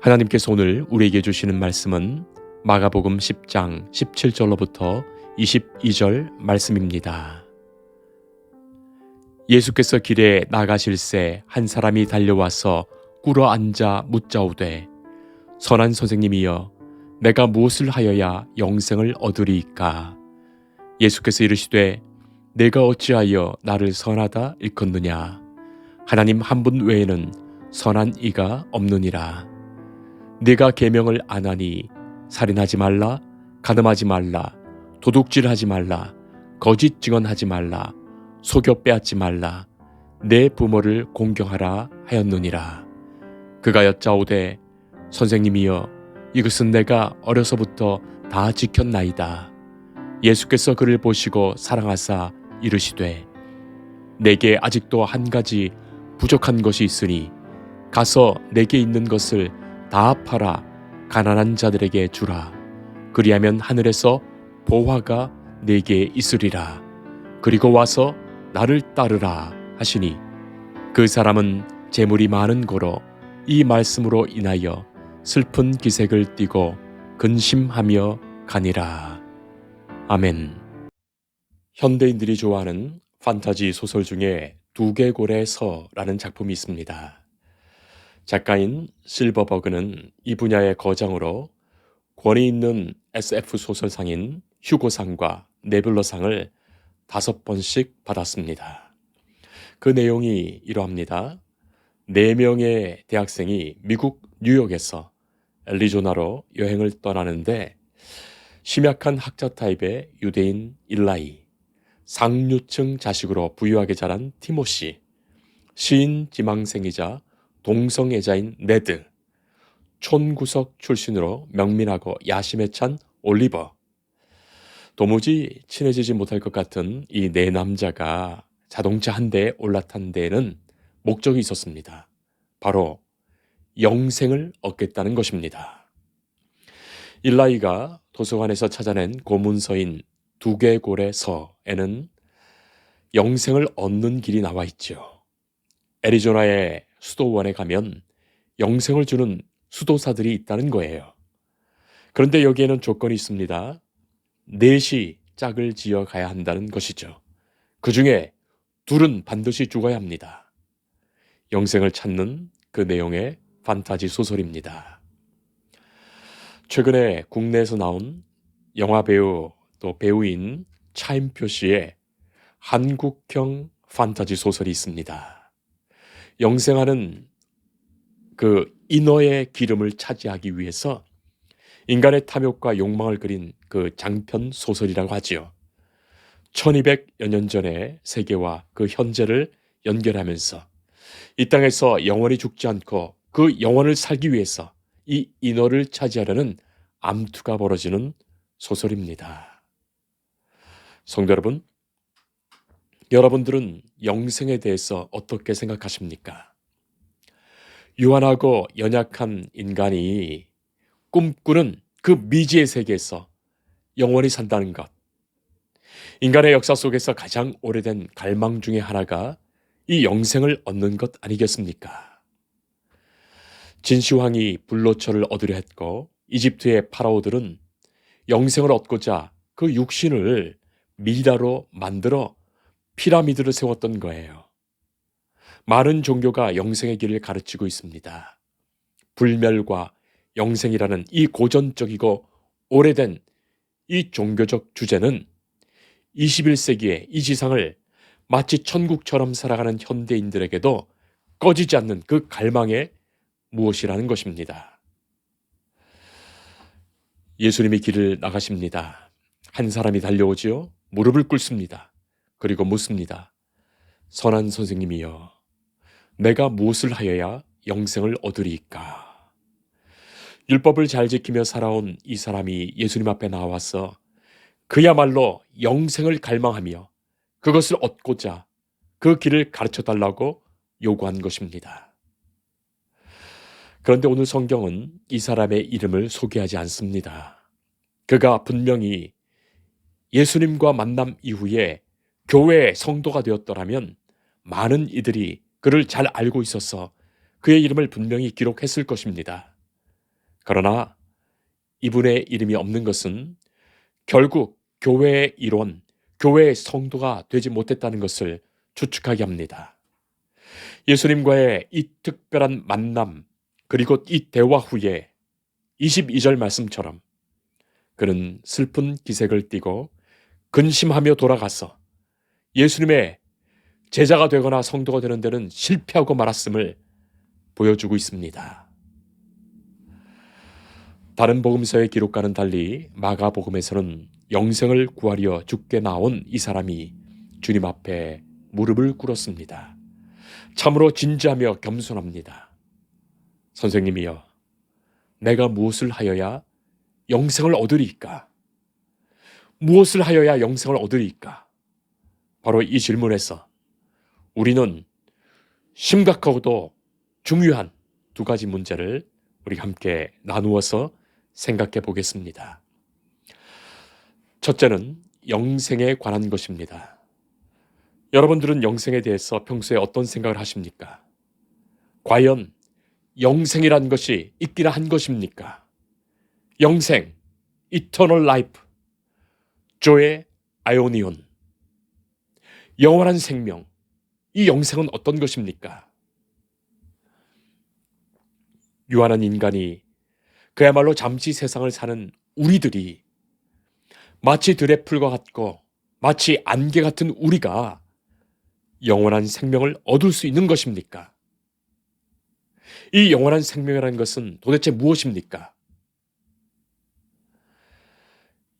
하나님께서 오늘 우리에게 주시는 말씀은 마가복음 10장 17절로부터 22절 말씀입니다. 예수께서 길에 나가실새 한 사람이 달려와서 꿇어 앉아 묻자오되 선한 선생님이여 내가 무엇을 하여야 영생을 얻으리이까? 예수께서 이르시되 내가 어찌하여 나를 선하다 일컫느냐? 하나님 한 분 외에는 선한 이가 없느니라. 네가 계명을 안 하니 살인하지 말라, 간음하지 말라, 도둑질하지 말라, 거짓 증언하지 말라, 속여 빼앗지 말라, 내 부모를 공경하라 하였느니라. 그가 여짜오되 선생님이여 이것은 내가 어려서부터 다 지켰나이다. 예수께서 그를 보시고 사랑하사 이르시되 내게 아직도 한 가지 부족한 것이 있으니 가서 내게 있는 것을 다 팔아 가난한 자들에게 주라. 그리하면 하늘에서 보화가 내게 있으리라. 그리고 와서 나를 따르라 하시니 그 사람은 재물이 많은 고로 이 말씀으로 인하여 슬픈 기색을 띠고 근심하며 가니라. 아멘. 현대인들이 좋아하는 판타지 소설 중에 두개골의 서라는 작품이 있습니다. 작가인 실버버그는 이 분야의 거장으로 권위 있는 SF 소설상인 휴고상과 네뷸러상을 5번씩 받았습니다. 그 내용이 이러합니다. 4명의 대학생이 미국 뉴욕에서 애리조나로 여행을 떠나는데 심약한 학자 타입의 유대인 일라이, 상류층 자식으로 부유하게 자란 티모시, 시인 지망생이자 동성애자인 네드, 촌구석 출신으로 명민하고 야심에 찬 올리버. 도무지 친해지지 못할 것 같은 이 네 남자가 자동차 한 대에 올라탄 데에는 목적이 있었습니다. 바로 영생을 얻겠다는 것입니다. 일라이가 도서관에서 찾아낸 고문서인 두개골의 서에는 영생을 얻는 길이 나와 있죠. 애리조나의 수도원에 가면 영생을 주는 수도사들이 있다는 거예요. 그런데 여기에는 조건이 있습니다. 넷이 짝을 지어 가야 한다는 것이죠. 그 중에 둘은 반드시 죽어야 합니다. 영생을 찾는 그 내용의 판타지 소설입니다. 최근에 국내에서 나온 영화배우 또 배우인 차인표 씨의 한국형 판타지 소설이 있습니다. 영생하는 그 인어의 기름을 차지하기 위해서 인간의 탐욕과 욕망을 그린 그 장편 소설이라고 하지요. 1200여 년 전의 세계와 그 현재를 연결하면서 이 땅에서 영원히 죽지 않고 그 영혼을 살기 위해서 이 인어를 차지하려는 암투가 벌어지는 소설입니다. 성도 여러분, 여러분들은 영생에 대해서 어떻게 생각하십니까? 유한하고 연약한 인간이 꿈꾸는 그 미지의 세계에서 영원히 산다는 것. 인간의 역사 속에서 가장 오래된 갈망 중에 하나가 이 영생을 얻는 것 아니겠습니까? 진시황이 불로초를 얻으려 했고 이집트의 파라오들은 영생을 얻고자 그 육신을 미라로 만들어 피라미드를 세웠던 거예요. 많은 종교가 영생의 길을 가르치고 있습니다. 불멸과 영생이라는 이 고전적이고 오래된 이 종교적 주제는 21세기의 이 지상을 마치 천국처럼 살아가는 현대인들에게도 꺼지지 않는 그 갈망의 무엇이라는 것입니다. 예수님이 길을 나가십니다. 한 사람이 달려오지요. 무릎을 꿇습니다. 그리고 묻습니다. 선한 선생님이여, 내가 무엇을 하여야 영생을 얻으리이까? 율법을 잘 지키며 살아온 이 사람이 예수님 앞에 나와서 그야말로 영생을 갈망하며 그것을 얻고자 그 길을 가르쳐달라고 요구한 것입니다. 그런데 오늘 성경은 이 사람의 이름을 소개하지 않습니다. 그가 분명히 예수님과 만남 이후에 교회의 성도가 되었더라면 많은 이들이 그를 잘 알고 있어서 그의 이름을 분명히 기록했을 것입니다. 그러나 이분의 이름이 없는 것은 결국 교회의 일원, 교회의 성도가 되지 못했다는 것을 추측하게 합니다. 예수님과의 이 특별한 만남, 그리고 이 대화 후에 22절 말씀처럼 그는 슬픈 기색을 띠고 근심하며 돌아가서 예수님의 제자가 되거나 성도가 되는 데는 실패하고 말았음을 보여주고 있습니다. 다른 복음서의 기록과는 달리 마가복음에서는 영생을 구하려 죽게 나온 이 사람이 주님 앞에 무릎을 꿇었습니다. 참으로 진지하며 겸손합니다. 선생님이여, 내가 무엇을 하여야 영생을 얻으리이까? 무엇을 하여야 영생을 얻으리이까? 바로 이 질문에서 우리는 심각하고도 중요한 두 가지 문제를 우리 함께 나누어서 생각해 보겠습니다. 첫째는 영생에 관한 것입니다. 여러분들은 영생에 대해서 평소에 어떤 생각을 하십니까? 과연 영생이란 것이 있기나 한 것입니까? 영생, Eternal Life, 조의 아이오니온, 영원한 생명, 이 영생은 어떤 것입니까? 유한한 인간이 그야말로 잠시 세상을 사는 우리들이 마치 들의 풀과 같고 마치 안개 같은 우리가 영원한 생명을 얻을 수 있는 것입니까? 이 영원한 생명이라는 것은 도대체 무엇입니까?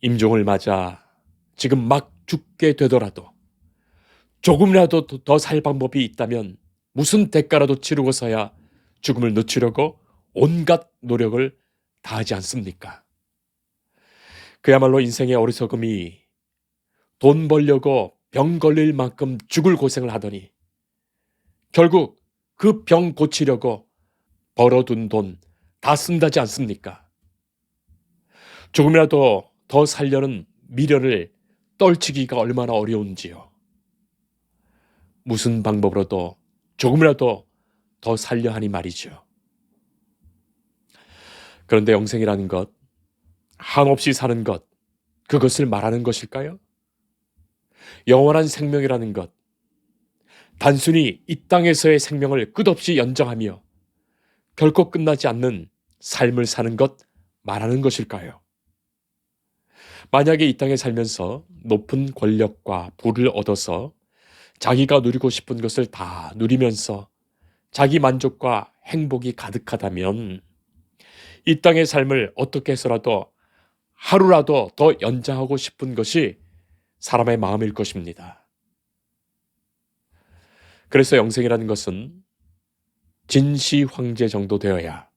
임종을 맞아 지금 막 죽게 되더라도 조금이라도 더 살 방법이 있다면 무슨 대가라도 치르고서야 죽음을 늦추려고 온갖 노력을 다하지 않습니까? 그야말로 인생의 어리석음이 돈 벌려고 병 걸릴 만큼 죽을 고생을 하더니 결국 그 병 고치려고 벌어둔 돈 다 쓴다지 않습니까? 조금이라도 더 살려는 미련을 떨치기가 얼마나 어려운지요. 무슨 방법으로도 조금이라도 더 살려 하니 말이죠. 그런데 영생이라는 것, 한없이 사는 것, 그것을 말하는 것일까요? 영원한 생명이라는 것, 단순히 이 땅에서의 생명을 끝없이 연장하며 결코 끝나지 않는 삶을 사는 것 말하는 것일까요? 만약에 이 땅에 살면서 높은 권력과 부를 얻어서 자기가 누리고 싶은 것을 다 누리면서 자기 만족과 행복이 가득하다면 이 땅의 삶을 어떻게 해서라도 하루라도 더 연장하고 싶은 것이 사람의 마음일 것입니다. 그래서 영생이라는 것은 진시 황제 정도 되어야,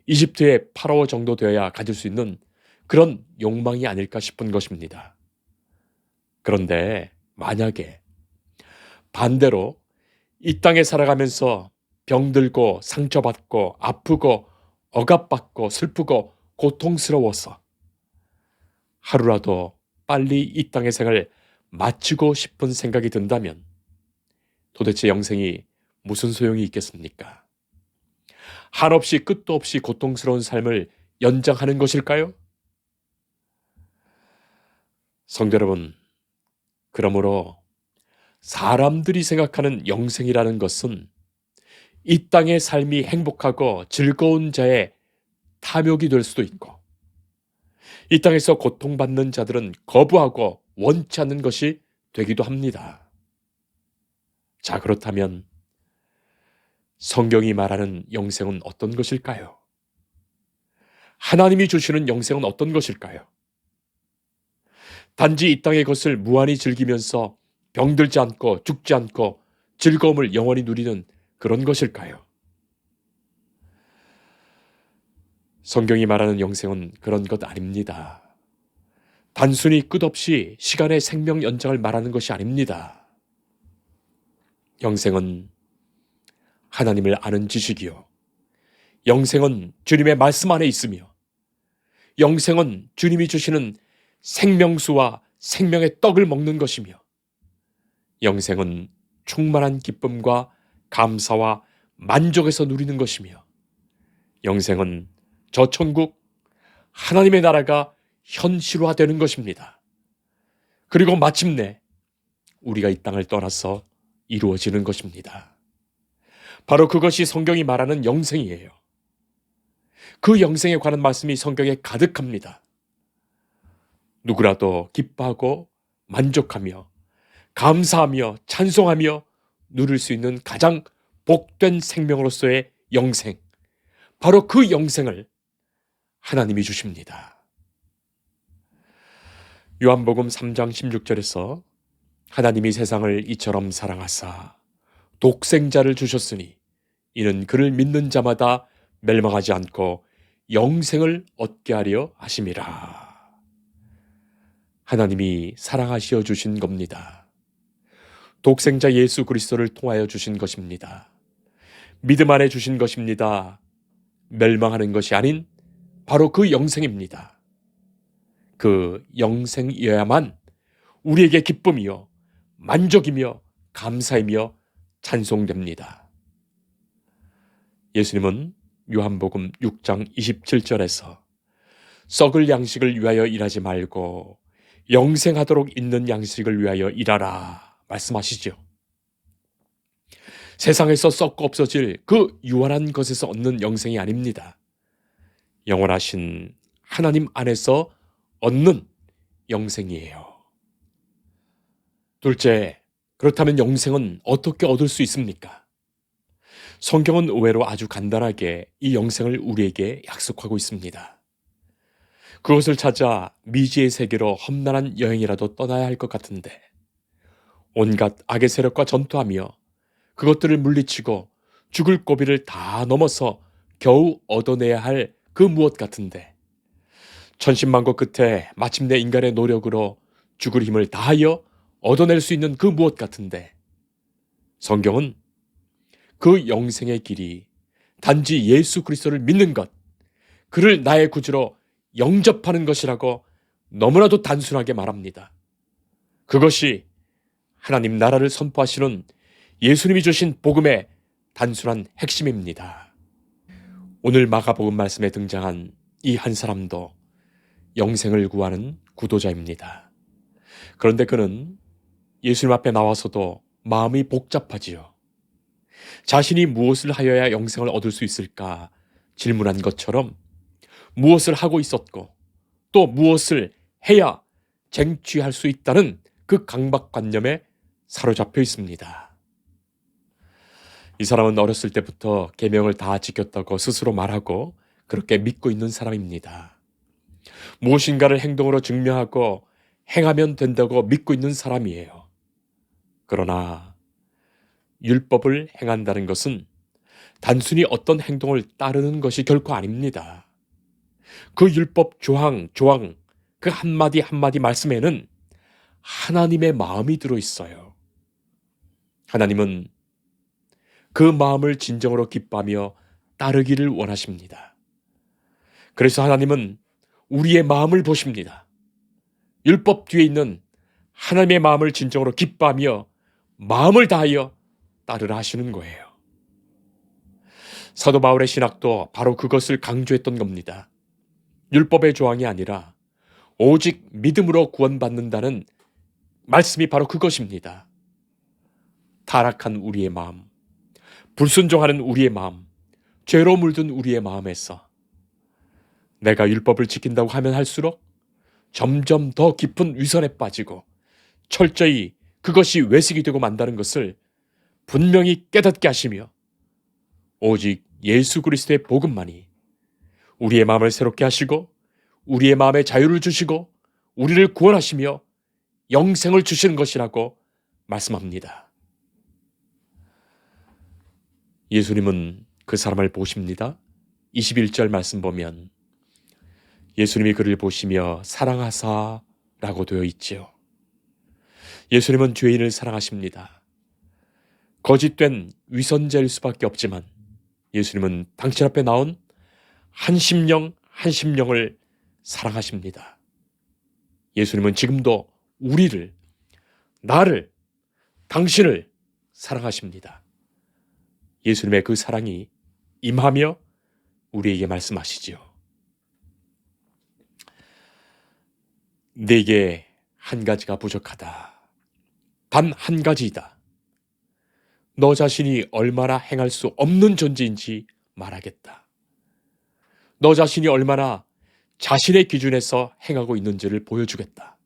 이집트의 파라오 정도 되어야 가질 수 있는 그런 욕망이 아닐까 싶은 것입니다. 그런데 만약에 반대로 이 땅에 살아가면서 병들고 상처받고 아프고 억압받고 슬프고 고통스러워서 하루라도 빨리 이 땅의 생을 마치고 싶은 생각이 든다면 도대체 영생이 무슨 소용이 있겠습니까? 한없이 끝도 없이 고통스러운 삶을 연장하는 것일까요? 성도 여러분, 그러므로 사람들이 생각하는 영생이라는 것은 이 땅의 삶이 행복하고 즐거운 자의 탐욕이 될 수도 있고, 이 땅에서 고통받는 자들은 거부하고 원치 않는 것이 되기도 합니다. 자, 그렇다면 성경이 말하는 영생은 어떤 것일까요? 하나님이 주시는 영생은 어떤 것일까요? 단지 이 땅의 것을 무한히 즐기면서 병들지 않고 죽지 않고 즐거움을 영원히 누리는 그런 것일까요? 성경이 말하는 영생은 그런 것 아닙니다. 단순히 끝없이 시간의 생명 연장을 말하는 것이 아닙니다. 영생은 하나님을 아는 지식이요. 영생은 주님의 말씀 안에 있으며, 영생은 주님이 주시는 생명수와 생명의 떡을 먹는 것이며, 영생은 충만한 기쁨과 감사와 만족에서 누리는 것이며, 영생은 저 천국, 하나님의 나라가 현실화되는 것입니다. 그리고 마침내 우리가 이 땅을 떠나서 이루어지는 것입니다. 바로 그것이 성경이 말하는 영생이에요. 그 영생에 관한 말씀이 성경에 가득합니다. 누구라도 기뻐하고 만족하며 감사하며 찬송하며 누릴 수 있는 가장 복된 생명으로서의 영생, 바로 그 영생을 하나님이 주십니다. 요한복음 3장 16절에서 하나님이 세상을 이처럼 사랑하사 독생자를 주셨으니 이는 그를 믿는 자마다 멸망하지 않고 영생을 얻게 하려 하심이라. 하나님이 사랑하시어 주신 겁니다. 독생자 예수 그리스도를 통하여 주신 것입니다. 믿음 안에 주신 것입니다. 멸망하는 것이 아닌 바로 그 영생입니다. 그 영생이어야만 우리에게 기쁨이요 만족이며 감사이며 찬송됩니다. 예수님은 요한복음 6장 27절에서 썩을 양식을 위하여 일하지 말고 영생하도록 있는 양식을 위하여 일하라 말씀하시죠. 세상에서 썩고 없어질 그 유한한 것에서 얻는 영생이 아닙니다. 영원하신 하나님 안에서 얻는 영생이에요. 둘째, 그렇다면 영생은 어떻게 얻을 수 있습니까? 성경은 의외로 아주 간단하게 이 영생을 우리에게 약속하고 있습니다. 그것을 찾아 미지의 세계로 험난한 여행이라도 떠나야 할 것 같은데, 온갖 악의 세력과 전투하며 그것들을 물리치고 죽을 고비를 다 넘어서 겨우 얻어내야 할 그 무엇 같은데, 천신만고 끝에 마침내 인간의 노력으로 죽을 힘을 다하여 얻어낼 수 있는 그 무엇 같은데, 성경은 그 영생의 길이 단지 예수 그리스도를 믿는 것, 그를 나의 구주로 영접하는 것이라고 너무나도 단순하게 말합니다. 그것이 하나님 나라를 선포하시는 예수님이 주신 복음의 단순한 핵심입니다. 오늘 마가복음 말씀에 등장한 이 한 사람도 영생을 구하는 구도자입니다. 그런데 그는 예수님 앞에 나와서도 마음이 복잡하지요. 자신이 무엇을 하여야 영생을 얻을 수 있을까 질문한 것처럼 무엇을 하고 있었고 또 무엇을 해야 쟁취할 수 있다는 그 강박관념에 사로잡혀 있습니다. 이 사람은 어렸을 때부터 계명을 다 지켰다고 스스로 말하고 그렇게 믿고 있는 사람입니다. 무엇인가를 행동으로 증명하고 행하면 된다고 믿고 있는 사람이에요. 그러나 율법을 행한다는 것은 단순히 어떤 행동을 따르는 것이 결코 아닙니다. 그 율법 조항, 그 한마디 한마디 말씀에는 하나님의 마음이 들어있어요. 하나님은 그 마음을 진정으로 기뻐하며 따르기를 원하십니다. 그래서 하나님은 우리의 마음을 보십니다. 율법 뒤에 있는 하나님의 마음을 진정으로 기뻐하며 마음을 다하여 따르라 하시는 거예요. 사도 바울의 신학도 바로 그것을 강조했던 겁니다. 율법의 조항이 아니라 오직 믿음으로 구원받는다는 말씀이 바로 그것입니다. 타락한 우리의 마음, 불순종하는 우리의 마음, 죄로 물든 우리의 마음에서 내가 율법을 지킨다고 하면 할수록 점점 더 깊은 위선에 빠지고 철저히 그것이 외식이 되고 만다는 것을 분명히 깨닫게 하시며 오직 예수 그리스도의 복음만이 우리의 마음을 새롭게 하시고 우리의 마음에 자유를 주시고 우리를 구원하시며 영생을 주시는 것이라고 말씀합니다. 예수님은 그 사람을 보십니다. 21절 말씀 보면 예수님이 그를 보시며 사랑하사 라고 되어 있지요. 예수님은 죄인을 사랑하십니다. 거짓된 위선자일 수밖에 없지만 예수님은 당신 앞에 나온 한 심령을 사랑하십니다. 예수님은 지금도 우리를, 나를, 당신을 사랑하십니다. 예수님의 그 사랑이 임하며 우리에게 말씀하시지요. 내게 한 가지가 부족하다. 단 한 가지이다. 너 자신이 얼마나 행할 수 없는 존재인지 말하겠다. 너 자신이 얼마나 자신의 기준에서 행하고 있는지를 보여주겠다.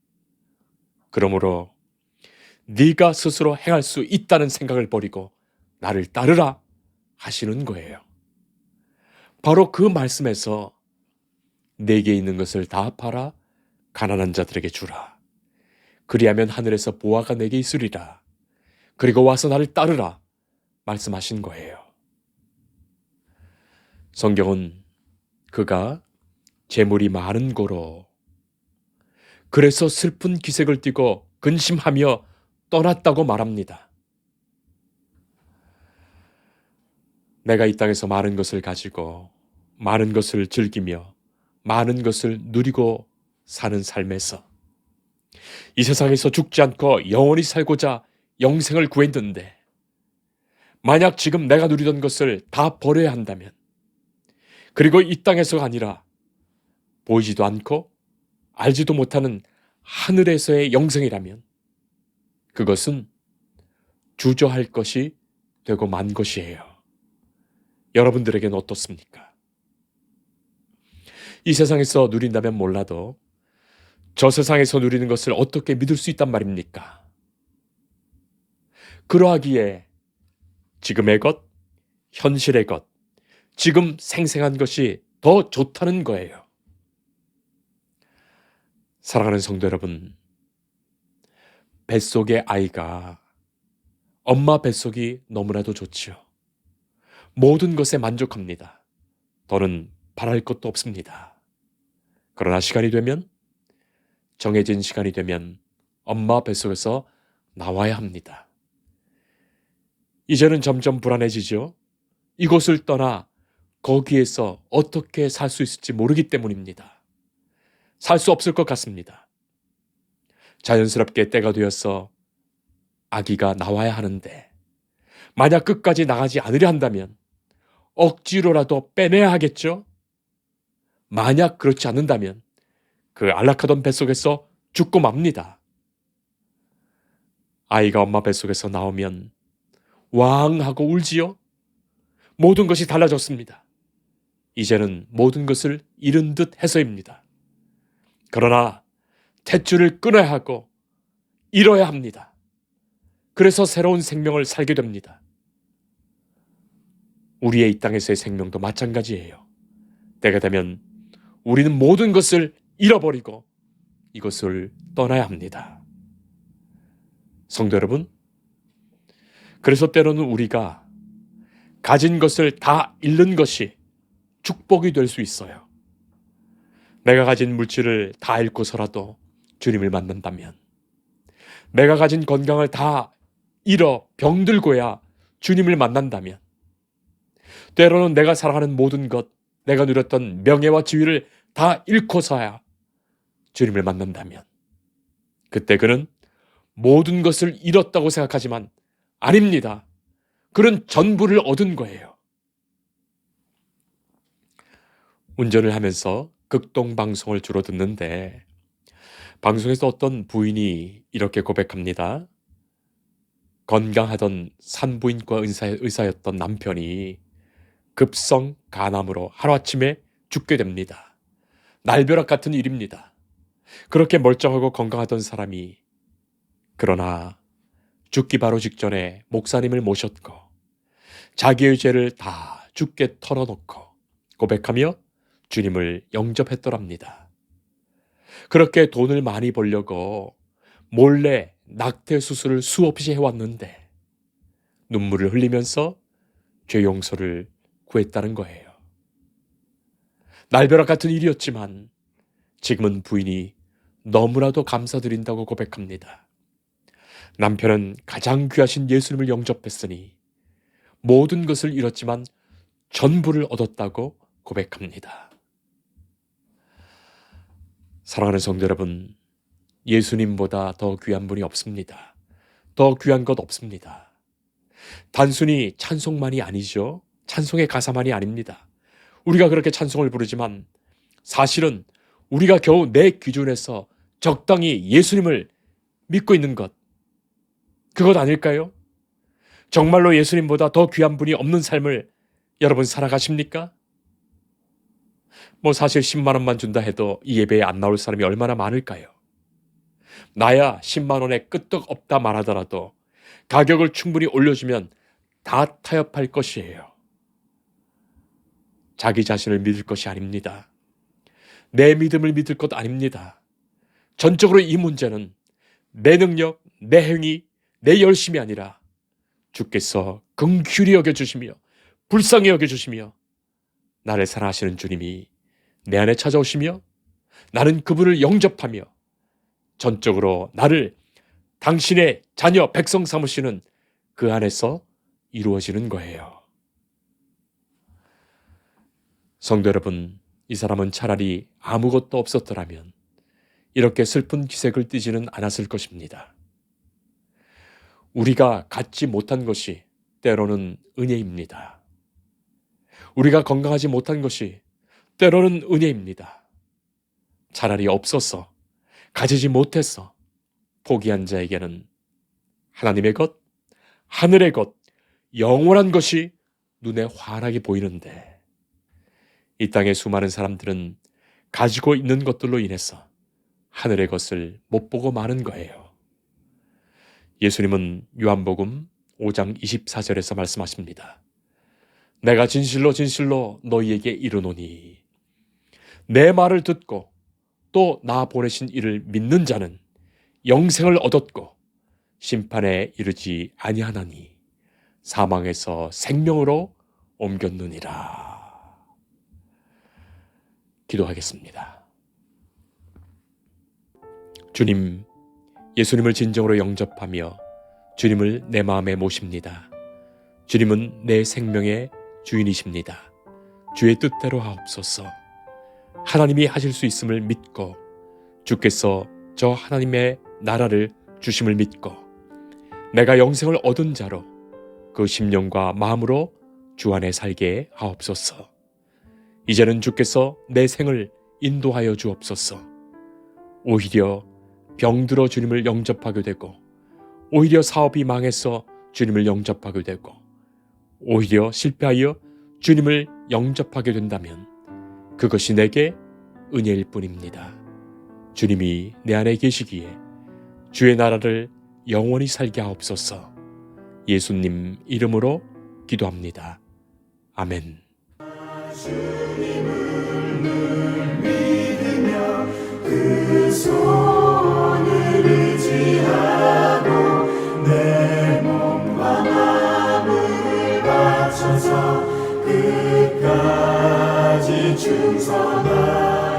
그러므로 네가 스스로 행할 수 있다는 생각을 버리고 나를 따르라 하시는 거예요. 바로 그 말씀에서 내게 있는 것을 다 팔아 가난한 자들에게 주라. 그리하면 하늘에서 보화가 내게 있으리라. 그리고 와서 나를 따르라 말씀하신 거예요. 성경은 그가 재물이 많은 고로 그래서 슬픈 기색을 띠고 근심하며 떠났다고 말합니다. 내가 이 땅에서 많은 것을 가지고 많은 것을 즐기며 많은 것을 누리고 사는 삶에서 이 세상에서 죽지 않고 영원히 살고자 영생을 구했는데 만약 지금 내가 누리던 것을 다 버려야 한다면 그리고 이 땅에서가 아니라 보이지도 않고 알지도 못하는 하늘에서의 영생이라면 그것은 주저할 것이 되고 만 것이에요. 여러분들에게는 어떻습니까? 이 세상에서 누린다면 몰라도 저 세상에서 누리는 것을 어떻게 믿을 수 있단 말입니까? 그러하기에 지금의 것, 현실의 것, 지금 생생한 것이 더 좋다는 거예요. 사랑하는 성도 여러분, 뱃속의 아이가 엄마 뱃속이 너무나도 좋지요. 모든 것에 만족합니다. 더는 바랄 것도 없습니다. 그러나 시간이 되면, 정해진 시간이 되면 엄마 뱃속에서 나와야 합니다. 이제는 점점 불안해지죠. 이곳을 떠나 거기에서 어떻게 살 수 있을지 모르기 때문입니다. 살 수 없을 것 같습니다. 자연스럽게 때가 되어서 아기가 나와야 하는데 만약 끝까지 나가지 않으려 한다면 억지로라도 빼내야 하겠죠? 만약 그렇지 않는다면 그 안락하던 뱃속에서 죽고 맙니다. 아이가 엄마 뱃속에서 나오면 왕 하고 울지요? 모든 것이 달라졌습니다. 이제는 모든 것을 잃은 듯 해서입니다. 그러나 탯줄을 끊어야 하고 잃어야 합니다. 그래서 새로운 생명을 살게 됩니다. 우리의 이 땅에서의 생명도 마찬가지예요. 때가 되면 우리는 모든 것을 잃어버리고 이것을 떠나야 합니다. 성도 여러분, 그래서 때로는 우리가 가진 것을 다 잃는 것이 축복이 될 수 있어요. 내가 가진 물질을 다 잃고서라도 주님을 만난다면, 내가 가진 건강을 다 잃어 병들고야 주님을 만난다면, 때로는 내가 사랑하는 모든 것, 내가 누렸던 명예와 지위를 다 잃고서야 주님을 만난다면, 그때 그는 모든 것을 잃었다고 생각하지만 아닙니다. 그는 전부를 얻은 거예요. 운전을 하면서 극동방송을 주로 듣는데 방송에서 어떤 부인이 이렇게 고백합니다. 건강하던 산부인과 의사였던 남편이 급성 간암으로 하루아침에 죽게 됩니다. 날벼락 같은 일입니다. 그렇게 멀쩡하고 건강하던 사람이 그러나 죽기 바로 직전에 목사님을 모셨고 자기의 죄를 다 주께 털어놓고 고백하며 주님을 영접했더랍니다. 그렇게 돈을 많이 벌려고 몰래 낙태 수술을 수없이 해왔는데 눈물을 흘리면서 죄 용서를 구했다는 거예요. 날벼락 같은 일이었지만 지금은 부인이 너무나도 감사드린다고 고백합니다. 남편은 가장 귀하신 예수님을 영접했으니 모든 것을 잃었지만 전부를 얻었다고 고백합니다. 사랑하는 성도 여러분, 예수님보다 더 귀한 분이 없습니다. 더 귀한 것 없습니다. 단순히 찬송만이 아니죠. 찬송의 가사만이 아닙니다. 우리가 그렇게 찬송을 부르지만 사실은 우리가 겨우 내 기준에서 적당히 예수님을 믿고 있는 것, 그것 아닐까요? 정말로 예수님보다 더 귀한 분이 없는 삶을 여러분 살아가십니까? 사실 10만 원만 준다 해도 이 예배에 안 나올 사람이 얼마나 많을까요? 나야 10만 원에 끄떡 없다 말하더라도 가격을 충분히 올려주면 다 타협할 것이에요. 자기 자신을 믿을 것이 아닙니다. 내 믿음을 믿을 것 아닙니다. 전적으로 이 문제는 내 능력, 내 행위, 내 열심이 아니라 주께서 긍휼히 여겨주시며 불쌍히 여겨주시며 나를 사랑하시는 주님이 내 안에 찾아오시며 나는 그분을 영접하며 전적으로 나를 당신의 자녀 백성 삼으시는 그 안에서 이루어지는 거예요. 성도 여러분, 이 사람은 차라리 아무것도 없었더라면 이렇게 슬픈 기색을 띠지는 않았을 것입니다. 우리가 갖지 못한 것이 때로는 은혜입니다. 우리가 건강하지 못한 것이 때로는 은혜입니다. 차라리 없어서, 가지지 못해서 포기한 자에게는 하나님의 것, 하늘의 것, 영원한 것이 눈에 환하게 보이는데 이 땅의 수많은 사람들은 가지고 있는 것들로 인해서 하늘의 것을 못 보고 마는 거예요. 예수님은 요한복음 5장 24절에서 말씀하십니다. 내가 진실로 진실로 너희에게 이르노니 내 말을 듣고 또 나 보내신 이를 믿는 자는 영생을 얻었고 심판에 이르지 아니하나니 사망에서 생명으로 옮겼느니라. 기도하겠습니다. 주님, 예수님을 진정으로 영접하며 주님을 내 마음에 모십니다. 주님은 내 생명의 주인이십니다. 주의 뜻대로 하옵소서. 하나님이 하실 수 있음을 믿고 주께서 저 하나님의 나라를 주심을 믿고 내가 영생을 얻은 자로 그 심령과 마음으로 주 안에 살게 하옵소서. 이제는 주께서 내 생을 인도하여 주옵소서. 오히려 병들어 주님을 영접하게 되고 오히려 사업이 망해서 주님을 영접하게 되고 오히려 실패하여 주님을 영접하게 된다면 그것이 내게 은혜일 뿐입니다. 주님이 내 안에 계시기에 주의 나라를 영원히 살게 하옵소서. 예수님 이름으로 기도합니다. 아멘. 주님을 늘 믿으며 그 손을 의지하고 내 몸과 마음을 바쳐서 끝까지 충성하리.